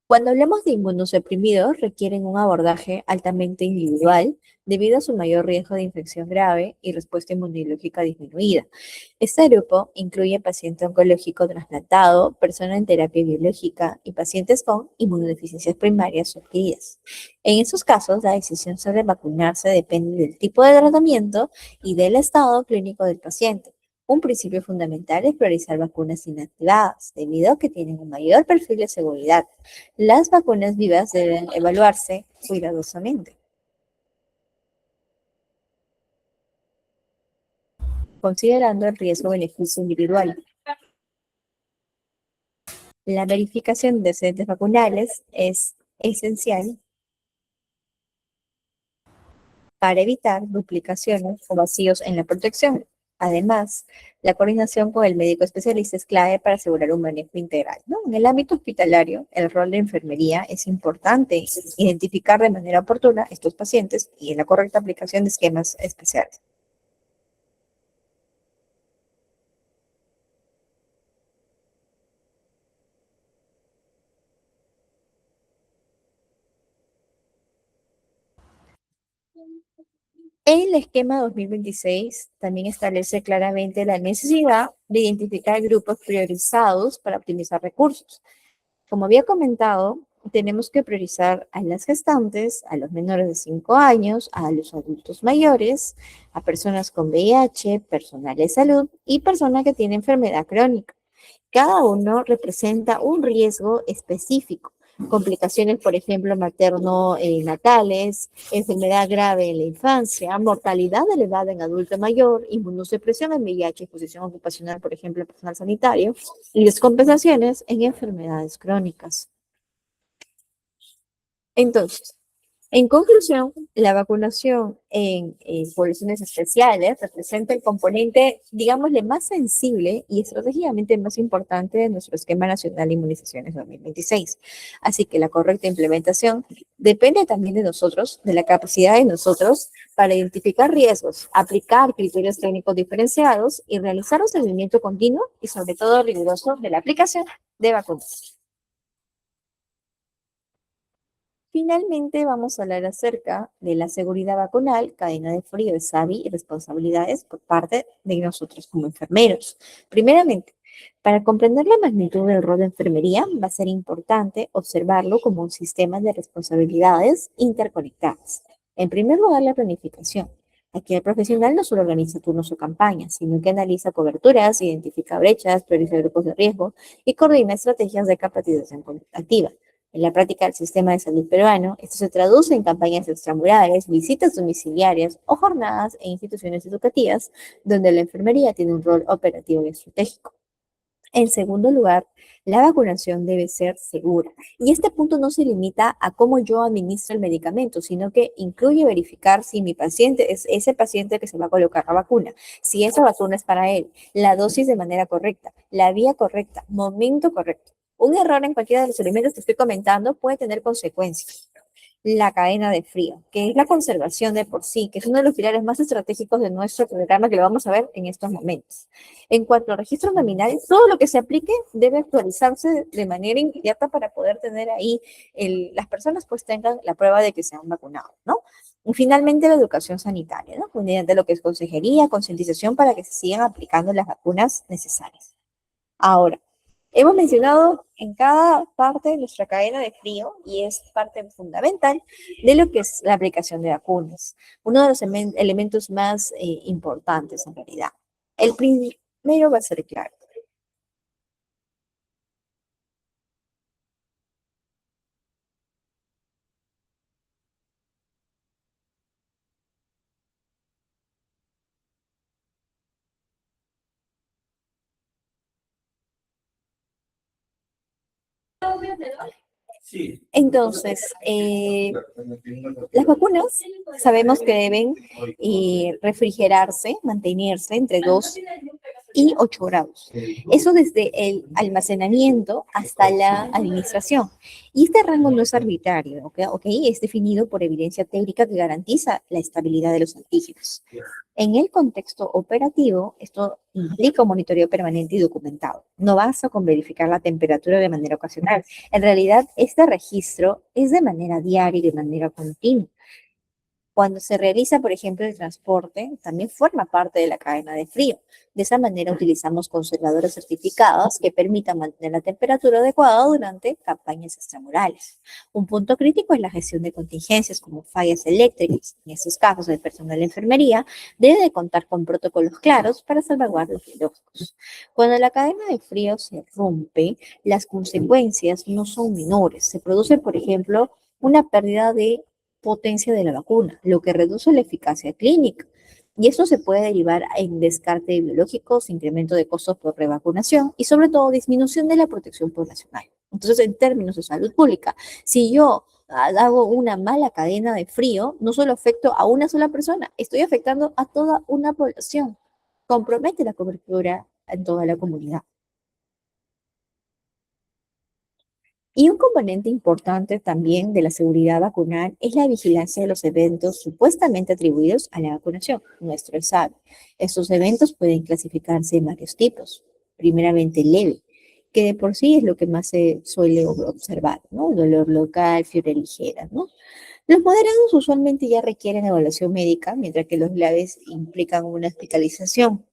Cuando hablamos de inmunosuprimidos, requieren un abordaje altamente individual debido a su mayor riesgo de infección grave y respuesta inmunológica disminuida. Este grupo incluye paciente oncológico trasplantado, personas en terapia biológica y pacientes con inmunodeficiencias primarias o adquiridas. En esos casos, la decisión sobre vacunarse depende del tipo de tratamiento y del estado clínico del paciente. Un principio fundamental es priorizar vacunas inactivadas, debido a que tienen un mayor perfil de seguridad. Las vacunas vivas deben evaluarse cuidadosamente, considerando el riesgo-beneficio individual. La verificación de antecedentes vacunales es esencial para evitar duplicaciones o vacíos en la protección. Además, la coordinación con el médico especialista es clave para asegurar un manejo integral, ¿no? En el ámbito hospitalario, el rol de enfermería es importante identificar de manera oportuna estos pacientes y en la correcta aplicación de esquemas especiales. El esquema 2026 también establece claramente la necesidad de identificar grupos priorizados para optimizar recursos. Como había comentado, tenemos que priorizar a las gestantes, a los menores de 5 años, a los adultos mayores, a personas con VIH, personal de salud y personas que tienen enfermedad crónica. Cada uno representa un riesgo específico. Complicaciones, por ejemplo, materno-natales, enfermedad grave en la infancia, mortalidad elevada en adulto mayor, inmunosupresión en VIH, exposición ocupacional, por ejemplo, en personal sanitario, y descompensaciones en enfermedades crónicas. Entonces, en conclusión, la vacunación en poblaciones especiales representa el componente, digámosle, más sensible y estratégicamente más importante de nuestro esquema nacional de inmunizaciones 2026. Así que la correcta implementación depende también de nosotros, de la capacidad de nosotros para identificar riesgos, aplicar criterios técnicos diferenciados y realizar un seguimiento continuo y sobre todo riguroso de la aplicación de vacunas. Finalmente, vamos a hablar acerca de la seguridad vacunal, cadena de frío de SAVI y responsabilidades por parte de nosotros como enfermeros. Primeramente, para comprender la magnitud del rol de enfermería, va a ser importante observarlo como un sistema de responsabilidades interconectadas. En primer lugar, la planificación. Aquí el profesional no solo organiza turnos o campañas, sino que analiza coberturas, identifica brechas, prioriza grupos de riesgo y coordina estrategias de capacitación activa. En la práctica del sistema de salud peruano, esto se traduce en campañas extramurales, visitas domiciliarias o jornadas en instituciones educativas donde la enfermería tiene un rol operativo y estratégico. En segundo lugar, la vacunación debe ser segura. Y este punto no se limita a cómo yo administro el medicamento, sino que incluye verificar si mi paciente es ese paciente que se va a colocar la vacuna, si esa vacuna es para él, la dosis de manera correcta, la vía correcta, momento correcto. Un error en cualquiera de los elementos que estoy comentando puede tener consecuencias. La cadena de frío, que es la conservación de por sí, que es uno de los pilares más estratégicos de nuestro programa que lo vamos a ver en estos momentos. En cuanto a registros nominales, todo lo que se aplique debe actualizarse de manera inmediata para poder tener ahí las personas pues tengan la prueba de que se han vacunado, ¿no? Y finalmente la educación sanitaria, ¿no? Mediante lo que es consejería, concientización para que se sigan aplicando las vacunas necesarias. Ahora, hemos mencionado en cada parte de nuestra cadena de frío y es parte fundamental de lo que es la aplicación de vacunas, uno de los elementos más importantes en realidad. El primero va a ser claro. Entonces, las vacunas sabemos que deben refrigerarse, mantenerse entre 2 y 8 grados. Eso desde el almacenamiento hasta la administración. Y este rango no es arbitrario, ¿ok? ¿Okay? Es definido por evidencia técnica que garantiza la estabilidad de los antígenos. En el contexto operativo, esto implica un monitoreo permanente y documentado. No basta con verificar la temperatura de manera ocasional. En realidad, este registro es de manera diaria y de manera continua. Cuando se realiza, por ejemplo, el transporte, también forma parte de la cadena de frío. De esa manera utilizamos conservadores certificados que permitan mantener la temperatura adecuada durante campañas extramurales. Un punto crítico es la gestión de contingencias como fallas eléctricas. En estos casos, el personal de enfermería debe de contar con protocolos claros para salvaguardar los biológicos. Cuando la cadena de frío se rompe, las consecuencias no son menores. Se produce, por ejemplo, una pérdida de potencia de la vacuna, lo que reduce la eficacia clínica. Y esto se puede derivar en descarte de biológicos, incremento de costos por revacunación y sobre todo disminución de la protección poblacional. Entonces, en términos de salud pública, si yo hago una mala cadena de frío, no solo afecto a una sola persona, estoy afectando a toda una población. compromete la cobertura en toda la comunidad. Y un componente importante también de la seguridad vacunal es la vigilancia de los eventos supuestamente atribuidos a la vacunación. Nuestro sabe, estos eventos pueden clasificarse en varios tipos. Primeramente, leve, que de por sí es lo que más se suele observar, ¿no? Dolor local, fiebre ligera, ¿no? Los moderados usualmente ya requieren evaluación médica, mientras que los graves implican una hospitalización.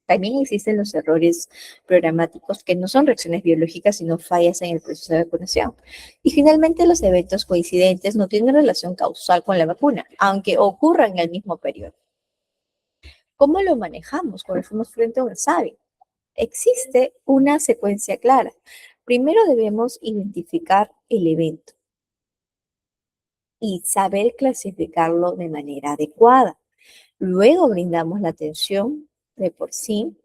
También existen los errores programáticos que no son reacciones biológicas, sino fallas en el proceso de vacunación. Y finalmente, los eventos coincidentes no tienen relación causal con la vacuna, aunque ocurran en el mismo periodo. ¿Cómo lo manejamos cuando estamos frente a un SAVI? Existe una secuencia clara. Primero debemos identificar el evento y saber clasificarlo de manera adecuada. Luego brindamos la atención de por sí,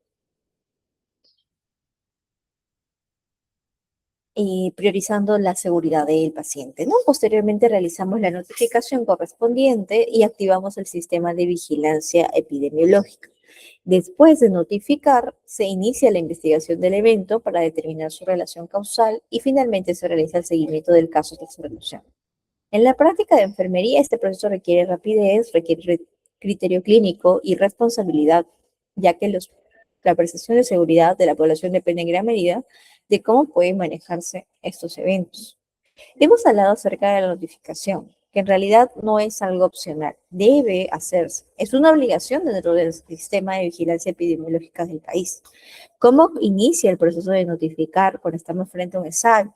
priorizando la seguridad del paciente, ¿no? Posteriormente realizamos la notificación correspondiente y activamos el sistema de vigilancia epidemiológica. Después de notificar, se inicia la investigación del evento para determinar su relación causal y finalmente se realiza el seguimiento del caso de su resolución. En la práctica de enfermería, este proceso requiere rapidez, requiere criterio clínico y responsabilidad, ya que la percepción de seguridad de la población depende en gran medida de cómo pueden manejarse estos eventos. Hemos hablado acerca de la notificación, que en realidad no es algo opcional, debe hacerse. Es una obligación dentro del sistema de vigilancia epidemiológica del país. ¿Cómo inicia el proceso de notificar cuando estamos frente a un examen?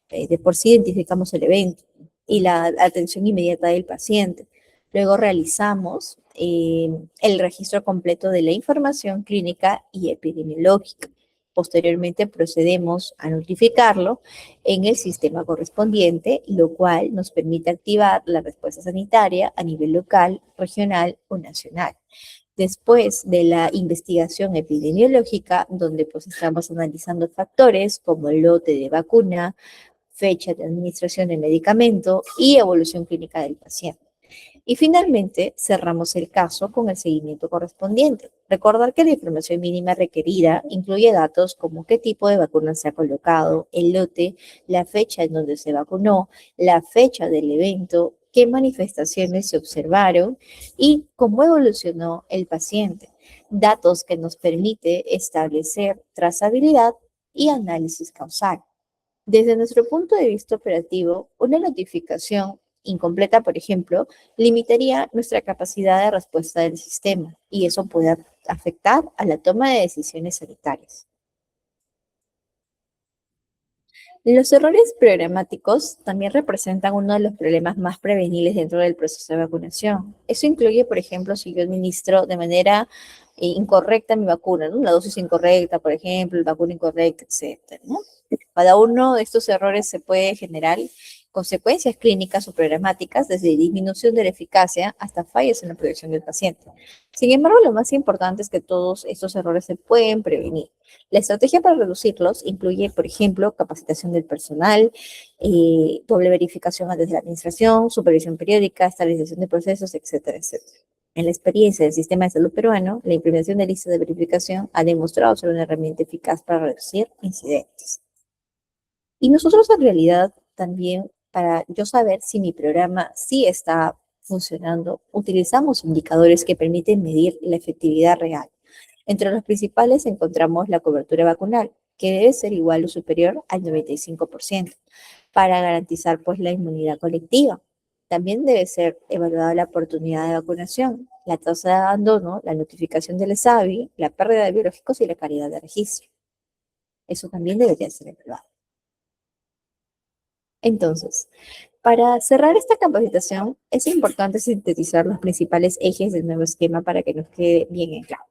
De por sí identificamos el evento y la atención inmediata del paciente. Luego realizamos el registro completo de la información clínica y epidemiológica. Posteriormente procedemos a notificarlo en el sistema correspondiente, lo cual nos permite activar la respuesta sanitaria a nivel local, regional o nacional. Después de la investigación epidemiológica, donde pues estamos analizando factores como el lote de vacuna, fecha de administración del medicamento y evolución clínica del paciente. Y finalmente, cerramos el caso con el seguimiento correspondiente. Recordar que la información mínima requerida incluye datos como qué tipo de vacuna se ha colocado, el lote, la fecha en donde se vacunó, la fecha del evento, qué manifestaciones se observaron y cómo evolucionó el paciente. Datos que nos permite establecer trazabilidad y análisis causal. Desde nuestro punto de vista operativo, una notificación incompleta, por ejemplo, limitaría nuestra capacidad de respuesta del sistema y eso puede afectar a la toma de decisiones sanitarias. Los errores programáticos también representan uno de los problemas más prevenibles dentro del proceso de vacunación. Eso incluye, por ejemplo, si yo administro de manera incorrecta mi vacuna, ¿no? Una dosis incorrecta, por ejemplo, la vacuna incorrecta, etcétera, ¿no? Cada uno de estos errores se puede generar consecuencias clínicas o programáticas, desde disminución de la eficacia hasta fallos en la protección del paciente. Sin embargo, lo más importante es que todos estos errores se pueden prevenir. La estrategia para reducirlos incluye, por ejemplo, capacitación del personal, doble verificación antes de la administración, supervisión periódica, estabilización de procesos, etcétera, etcétera. En la experiencia del sistema de salud peruano, la implementación de listas de verificación ha demostrado ser una herramienta eficaz para reducir incidentes. Y nosotros en realidad también, para yo saber si mi programa sí está funcionando, utilizamos indicadores que permiten medir la efectividad real. Entre los principales encontramos la cobertura vacunal, que debe ser igual o superior al 95%, para garantizar pues la inmunidad colectiva. También debe ser evaluada la oportunidad de vacunación, la tasa de abandono, la notificación del ESAVI, la pérdida de biológicos y la calidad de registro. Eso también debería ser evaluado. Entonces, para cerrar esta capacitación, es importante sintetizar los principales ejes del nuevo esquema para que nos quede bien en claro.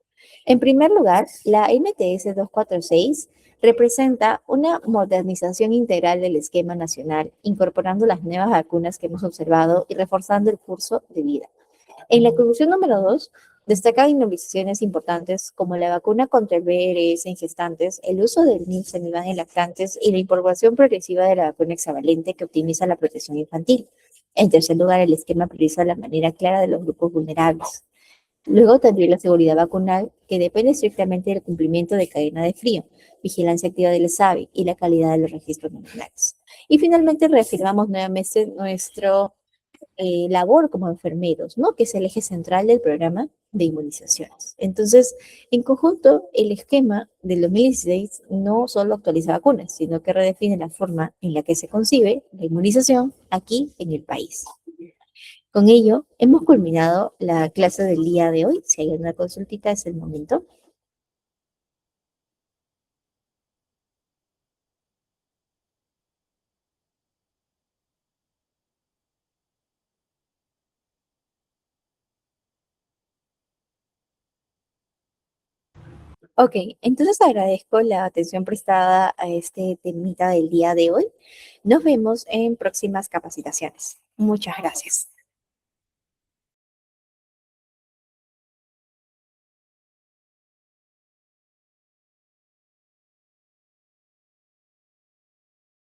En primer lugar, la MTS 246 representa una modernización integral del esquema nacional, incorporando las nuevas vacunas que hemos observado y reforzando el curso de vida. En la conclusión número 2, destacan innovaciones importantes como la vacuna contra el VRS en gestantes, el uso del nirsevimab en lactantes y la incorporación progresiva de la vacuna hexavalente que optimiza la protección infantil. En tercer lugar, el esquema prioriza la manera clara de los grupos vulnerables. Luego tendría la seguridad vacunal, que depende estrictamente del cumplimiento de cadena de frío, vigilancia activa del SABI y la calidad de los registros nacionales. Y finalmente reafirmamos nuevamente nuestro labor como enfermeros, ¿no? Que es el eje central del programa de inmunizaciones. Entonces, en conjunto, el esquema del 2016 no solo actualiza vacunas, sino que redefine la forma en la que se concibe la inmunización aquí en el país. Con ello, hemos culminado la clase del día de hoy. Si hay alguna consultita, es el momento. Ok, entonces agradezco la atención prestada a este temita del día de hoy. Nos vemos en próximas capacitaciones. Muchas gracias.